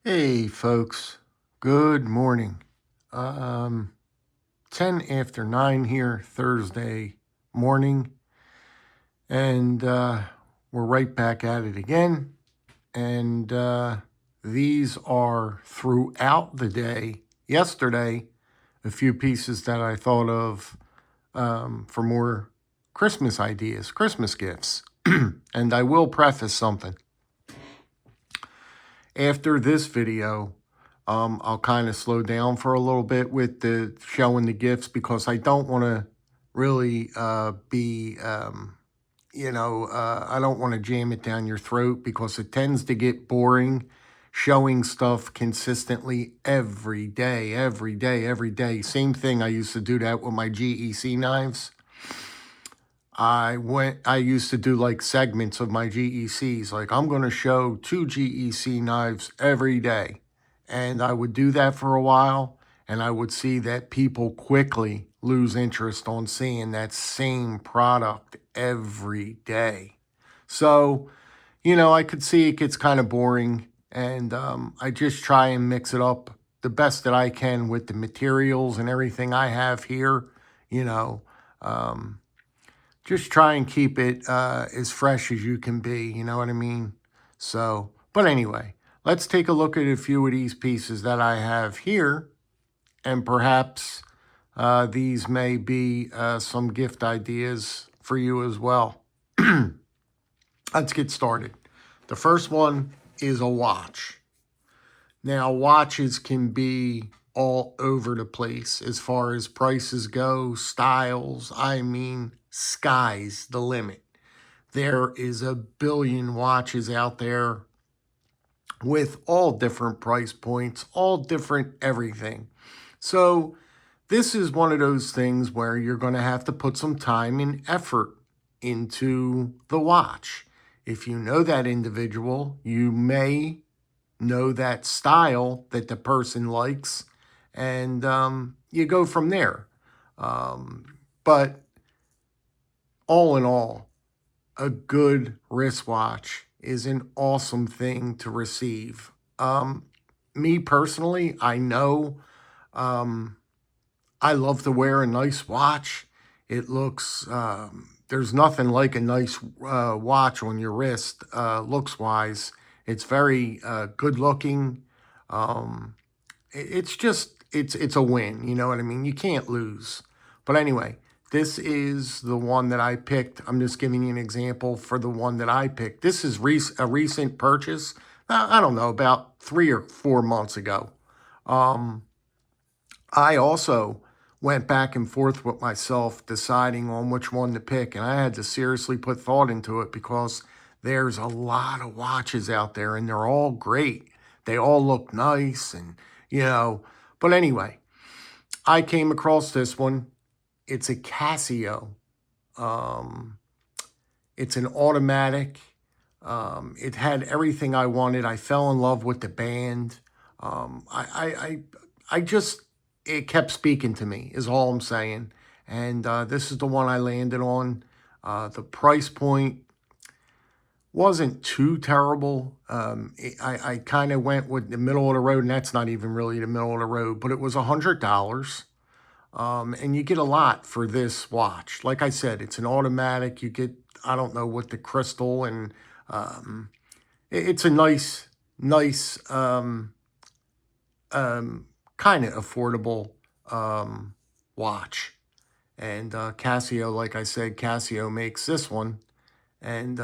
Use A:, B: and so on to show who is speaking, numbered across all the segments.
A: Hey folks, good morning. 10 after 9 here, Thursday morning, and we're right back at it again. And these are throughout the day. Yesterday, a few pieces that I thought of for more Christmas ideas, Christmas gifts. And I will preface something. After this video, I'll kind of slow down for a little bit with the showing the gifts because I don't want to really I don't want to jam it down your throat because it tends to get boring showing stuff consistently every day, every day, every day. Same thing. I used to do that with my GEC knives. I used to do like segments of my GECs. Like I'm going to show 2 GEC knives every day. And I would do that for a while, and I would see that people quickly lose interest on seeing that same product every day. So, I could see it gets kind of boring, and I just try and mix it up the best that I can with the materials and everything I have here, you know. Um, just try and keep it as fresh as you can be, you know what I mean? So, but anyway, let's take a look at a few of these pieces that I have here, and perhaps these may be some gift ideas for you as well. Let's get started. The first one is a watch. Now, watches can be all over the place as far as prices go, styles. I mean, sky's the limit. There is a billion watches out there with all different price points, all different everything. So this is one of those things where you're going to have to put some time and effort into the watch. If you know that individual, you may know that style that the person likes, and you go from there. But all in all, a good wristwatch is an awesome thing to receive. Me personally, I know I love to wear a nice watch. It looks, there's nothing like a nice watch on your wrist, looks wise. It's very good looking. It's just, it's a win. You know what I mean? You can't lose. But anyway, this is the one that I picked. I'm just giving you an example for the one that I picked. This is a recent purchase. I don't know, about 3 or 4 months ago. I also went back and forth with myself deciding on which one to pick, and I had to seriously put thought into it because there's a lot of watches out there and they're all great. They all look nice but anyway, I came across this one. It's a Casio. Um, it's an automatic. It had everything I wanted. I fell in love with the band. I just, it kept speaking to me, is all I'm saying. And this is the one I landed on. The price point wasn't too terrible. I kind of went with the middle of the road, and that's not even really the middle of the road, but it was $100. And you get a lot for this watch. Like I said, it's an automatic. You get, I don't know what the crystal, and it's a nice, kind of affordable watch. And Casio, like I said, Casio makes this one, and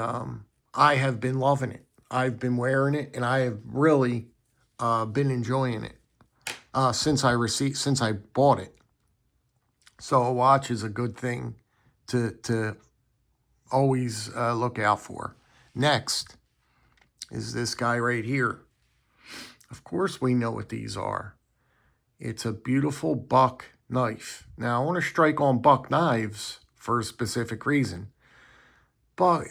A: I have been loving it. I've been wearing it, and I have really been enjoying it since I bought it. So a watch is a good thing to always look out for. Next is this guy right here. Of course we know what these are. It's a beautiful buck knife. Now I want to strike on buck knives for a specific reason. But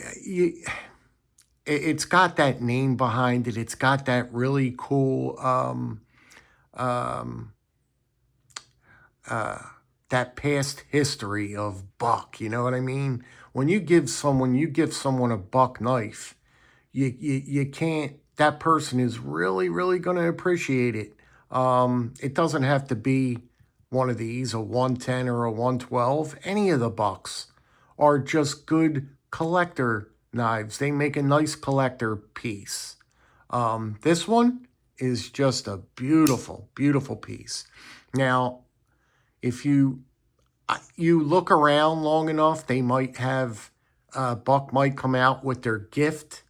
A: it's got that name behind it. It's got that really cool that past history of buck. You know what I mean? When you give someone a buck knife, you can't that person is really, really going to appreciate it. It doesn't have to be one of these, a 110 or a 112. Any of the bucks are just good collector knives. They make a nice collector piece. This one is just a beautiful, beautiful piece. Now, if you look around long enough, they might have, Buck might come out with their gift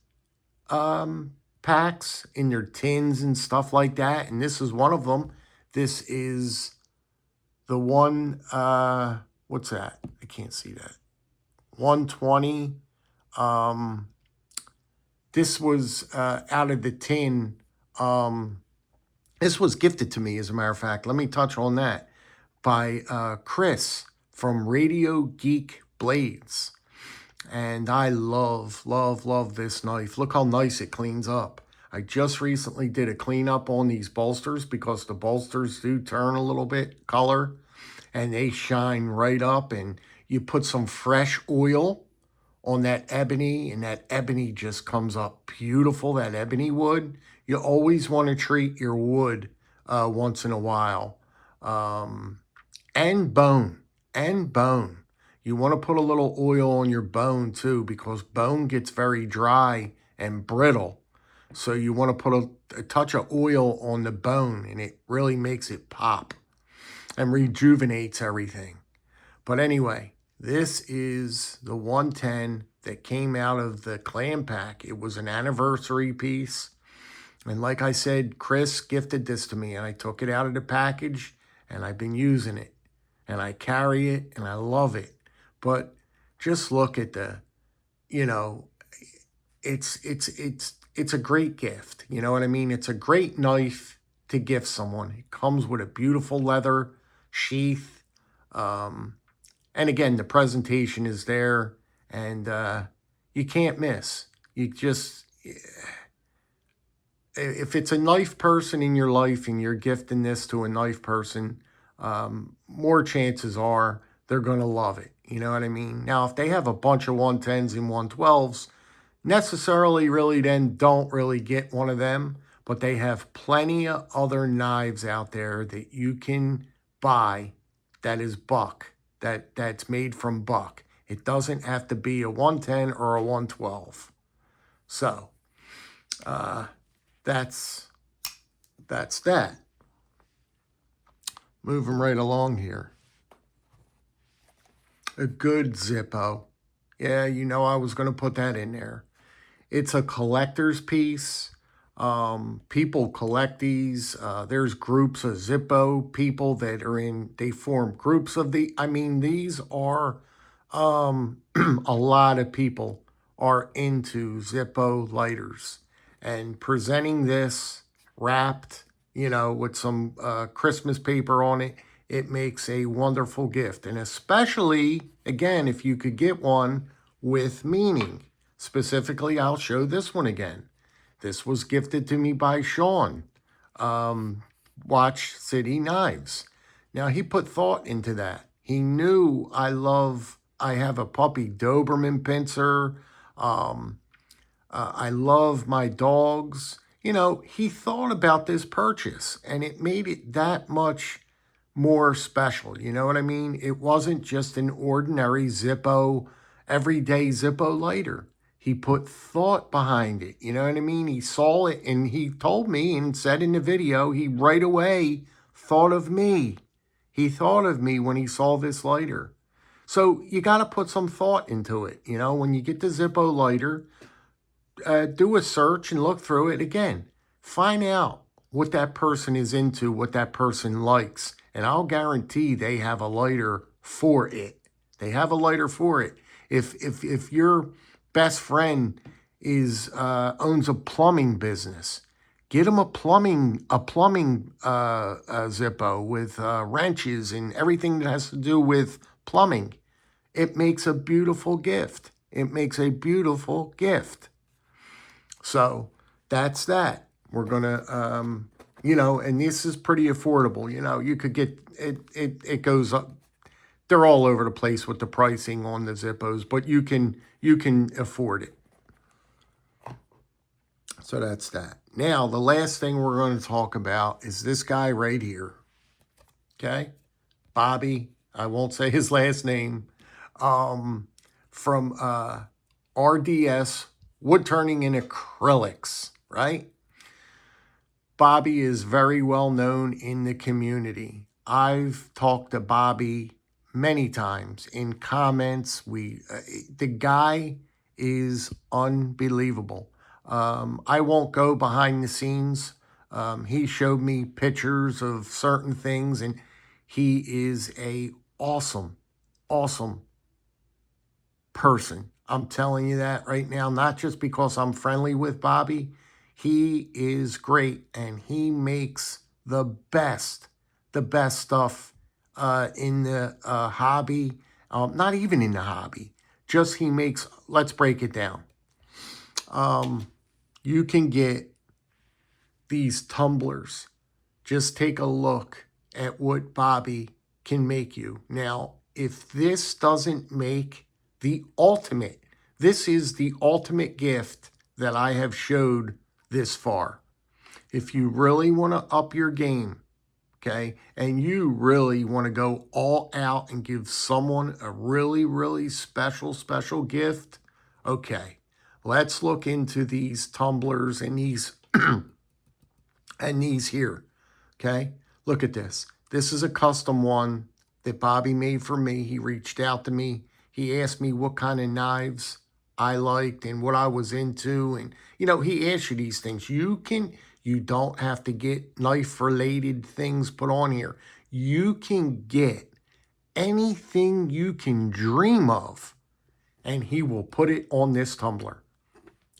A: packs in their tins and stuff like that. And this is one of them. This is the one, what's that? I can't see that. 120. This was out of the tin. This was gifted to me, as a matter of fact. Let me touch on that. By Chris from Radio Geek Blades. And I love, love, love this knife. Look how nice it cleans up. I just recently did a cleanup on these bolsters because the bolsters do turn a little bit color and they shine right up. And you put some fresh oil on that ebony and that ebony just comes up beautiful, that ebony wood. You always want to treat your wood once in a while. And bone. You want to put a little oil on your bone too, because bone gets very dry and brittle. So you want to put a touch of oil on the bone, and it really makes it pop and rejuvenates everything. But anyway, this is the 110 that came out of the clam pack. It was an anniversary piece. And like I said, Chris gifted this to me, and I took it out of the package, and I've been using it. And I carry it, and I love it. But just look at the, it's a great gift. You know what I mean? It's a great knife to gift someone. It comes with a beautiful leather sheath. And again, the presentation is there, and you can't miss. You just, if it's a knife person in your life and you're gifting this to a knife person, more chances are they're going to love it. You know what I mean? Now, if they have a bunch of 110s and 112s, necessarily really then don't really get one of them, but they have plenty of other knives out there that you can buy that is buck, that's made from buck. It doesn't have to be a 110 or a 112. So, that's that. Moving right along here. A good Zippo. Yeah, I was going to put that in there. It's a collector's piece. People collect these. There's groups of Zippo people that they form groups of these are, a lot of people are into Zippo lighters. And presenting this wrapped, with some Christmas paper on it, it makes a wonderful gift. And especially, again, if you could get one with meaning. Specifically, I'll show this one again. This was gifted to me by Sean, Watch City Knives. Now, he put thought into that. He knew I have a puppy Doberman pincer. I love my dogs. He thought about this purchase, and it made it that much more special. You know what I mean? It wasn't just an ordinary Zippo, everyday Zippo lighter. He put thought behind it. You know what I mean? He saw it, and he told me and said in the video, he right away thought of me. He thought of me when he saw this lighter. So you got to put some thought into it. When you get the Zippo lighter, do a search and look through it again. Find out what that person is into, what that person likes. And I'll guarantee they have a lighter for it. They have a lighter for it. If your best friend owns a plumbing business, get him a plumbing Zippo with wrenches and everything that has to do with plumbing. It makes a beautiful gift. It makes a beautiful gift. So that's that. We're going to, and this is pretty affordable. You could get, it goes up. They're all over the place with the pricing on the Zippos, but you can afford it. So that's that. Now, the last thing we're going to talk about is this guy right here. Okay? Bobby, I won't say his last name, from RDS Wood Turning and Acrylics, right? Bobby is very well known in the community. I've talked to Bobby many times in comments. The guy is unbelievable. I won't go behind the scenes. He showed me pictures of certain things, and he is a awesome, awesome person. I'm telling you that right now, not just because I'm friendly with Bobby. He is great, and he makes the best stuff in the hobby. Not even in the hobby, just he makes, let's break it down. You can get these tumblers. Just take a look at what Bobby can make you. Now, if this doesn't make the ultimate, this is the ultimate gift that I have showed this far. If you really want to up your game, okay, and you really want to go all out and give someone a really, really special gift, okay, let's look into these tumblers and these and these here. Okay, look at this. This is a custom one that Bobby made for me. He reached out to me. He asked me what kind of knives I liked and what I was into. And, he asked you these things. You don't have to get knife-related things put on here. You can get anything you can dream of, and he will put it on this tumbler.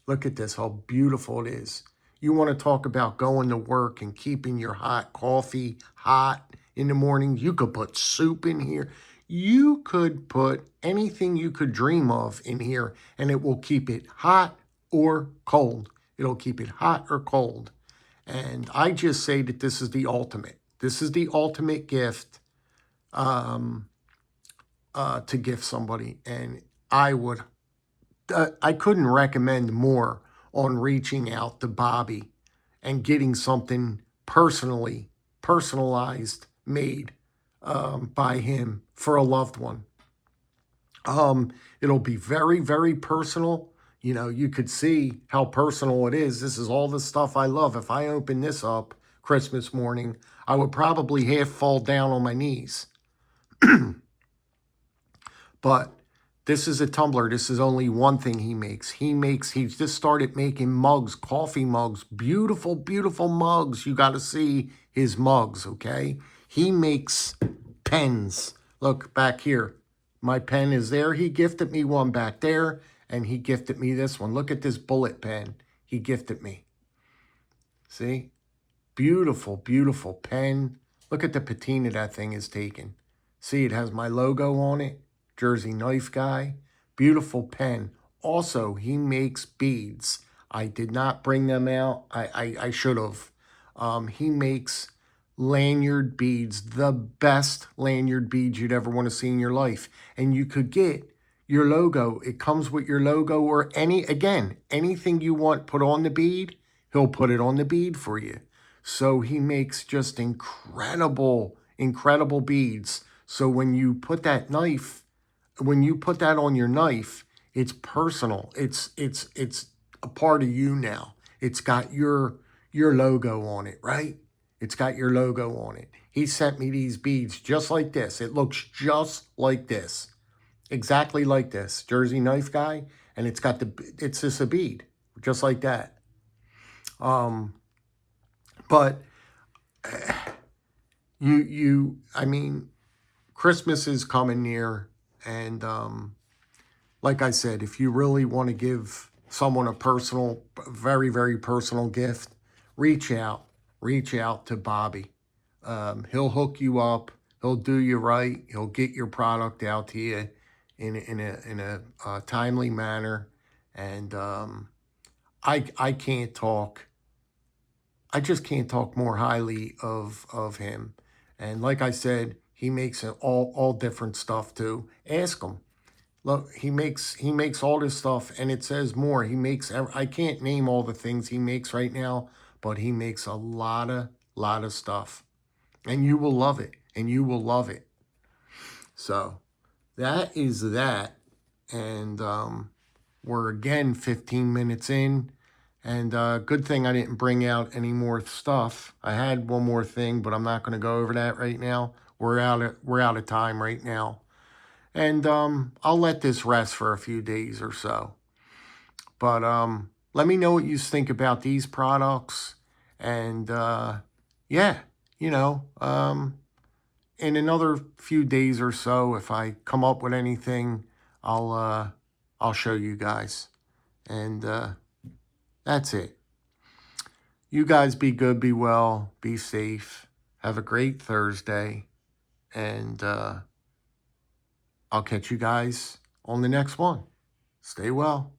A: Look at this, how beautiful it is. You want to talk about going to work and keeping your hot coffee hot in the morning. You could put soup in here. You could put anything you could dream of in here, and it will keep it hot or cold. It'll keep it hot or cold. And I just say that this is the ultimate. This is the ultimate gift to gift somebody. And I couldn't recommend more on reaching out to Bobby and getting something personalized made by him for a loved one. It'll be very, very personal. You could see how personal it is. This is all the stuff I love. If I open this up Christmas morning, I would probably half fall down on my knees. But this is a tumbler. This is only one thing he makes. He's just started making mugs, coffee mugs, beautiful, beautiful mugs. You got to see his mugs, okay? He makes pens. Look back here. My pen is there. He gifted me one back there, and he gifted me this one. Look at this bullet pen he gifted me. See? Beautiful, beautiful pen. Look at the patina that thing is taken. See, it has my logo on it. Jersey Knife Guy. Beautiful pen. Also, he makes beads. I did not bring them out. I should have. He makes lanyard beads, the best lanyard beads you'd ever want to see in your life. And you could get your logo. It comes with your logo or anything you want put on the bead, he'll put it on the bead for you. So he makes just incredible, incredible beads. So when you put that on your knife, it's personal. It's a part of you now. It's got your logo on it, right? It's got your logo on it. He sent me these beads just like this. It looks just like this. Exactly like this. Jersey Knife Guy. And it's just a bead. Just like that. But I mean, Christmas is coming near. And like I said, if you really want to give someone a very, very personal gift, reach out to Bobby. He'll hook you up. He'll do you right. He'll get your product out to you in a timely manner. And I can't talk. I just can't talk more highly of him. And like I said, he makes all different stuff too. Ask him. Look, he makes all this stuff, and it says more. I can't name all the things he makes right now, but he makes a lot of stuff, and you will love it, and you will love it. So that is that. And we're again 15 minutes in. And good thing I didn't bring out any more stuff. I had one more thing, but I'm not going to go over that right now. We're out of time right now. And I'll let this rest for a few days or so. But let me know what you think about these products. And yeah, you know, in another few days or so, if I come up with anything, I'll show you guys. And that's it. You guys be good, be well, be safe. Have a great Thursday. And I'll catch you guys on the next one. Stay well.